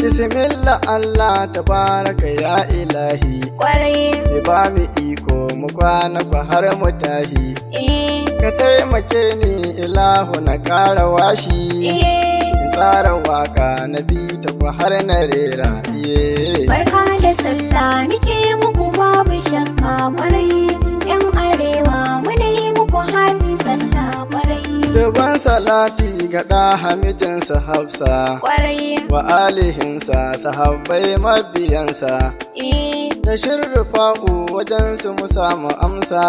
Bismillah Allah tabaraka ya ilahi. Kwarai. Ki ba mu iko mu kwana fa har mu tahi. Ka taimake ni ilahu na ƙara washi. In tsara waka na bi ta fa har na rera. Barka da sallah muke muku babu shakka kwarai. Yan arewa muna yi muku hafi sallah kwarai. Duban salati ga ɗa hamijinsa Hafsa. Kwarai. Wa alihinsa sahabbai mabiyansa. Da shirrufa'u wajensu mu samu amsa.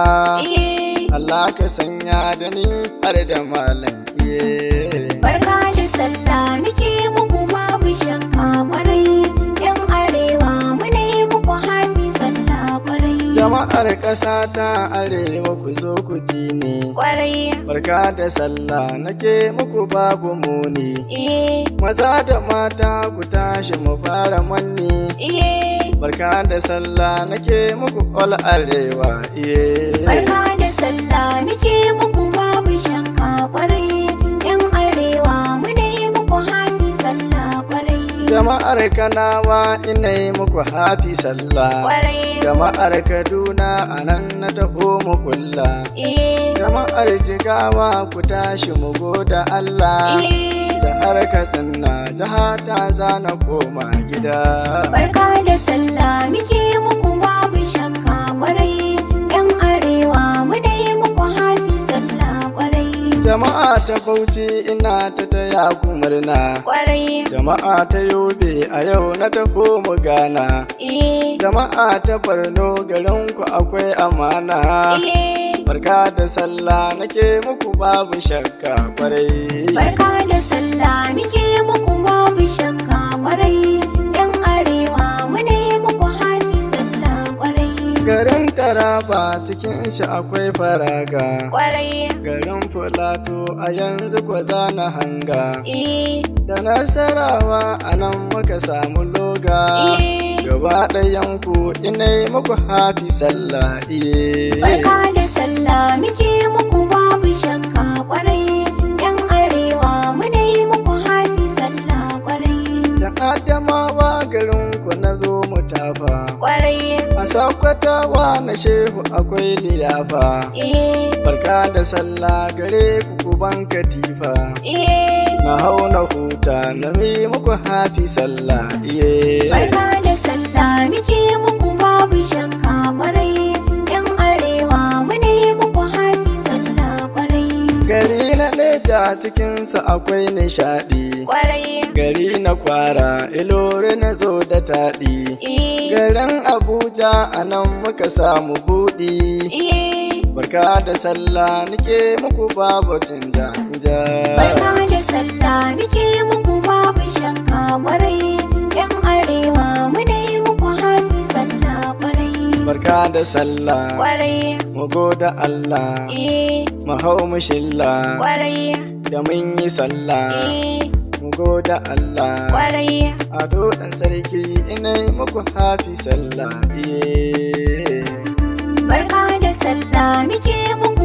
Allah ka sanya da ni har da malam. Barka da sallah muke muku babu shakka kwarai. Yan arewa muna yi muku hafi sallah kwarai. Jama'ar ƙasa ta arewa ku zo ku ji ni. Kwarai. Barka da sallah nake muku babu muni. Maza da mata ku tashi mu fara manni. Barka da sallah nake muku all arewa. Barka da sallah muke muku babu shakka kwarai. Yan arewa muna yi muku hafi sallah kwarai. Jama'ar Kanawa ina yi muku hafi sallah. Kwarai. Jama'ar Kaduna anan na taho mu kulla. Jama'ar Jigawa ku tashi mu goda Allah. Jihar Katsina jiha ta zana koma gida. Barka da sallah muke muku babu shakka kwarai. Yan arewa muna yi muku hafi sallah kwarai. Jama'a ta Bauchi ina ta taya ku murna. Kwarai. Jama'a ta Yobe a yau na taho mu gana. Jama'a ta Borno garin ku akwai amana. Barka da sallah nake muku babu shakka kwarai. Barka da sallah muke muku babu shakka kwarai. Yan arewa muna yi muku hafi sallah kwarai. Garin Taraba cikin shi akwai faraga. Kwarai. Garin Filato a yanzu kwa zana hanga. Da Nasarawa a nan muka samu loga. Gaba ɗayanku ina yi muku hafi sallah. Barka da sallah muke muku babu shakka kwarai. Yan arewa muna yi muku hafi sallah kwarai. Da Adamawa garinku na zo mu tafa. Kwarai. A Sakkwatawa na Shehu akwai liyafa. Barka da sallah gare ku ban katifa. Na hau na huta na mi muku hafi sallah. Barka da sallah muke muku babu shakka kwarai. Yan arewa muna yi muku hafi sallah kwarai. Gari na Neja cikinsa akwai nishaɗi. Kwarai. Gari na Kwara Ilori na zo da taɗi. Garin Abuja a nan muka samu buɗi. Barka da sallah nake muku babu tinja. Barka da sallah muke muku babu shakka kwarai. Yan arewa muna yi muku hafi sallah kwarai. Barka da sallah Kwarai. mu goda Allah. Mu hau mu shilla Kwarai. da mun yi sallah. Mu goda Allah. Kwarai. Ado ɗan sarki ina yi muku hafi sallah. Barka da sallah muke muku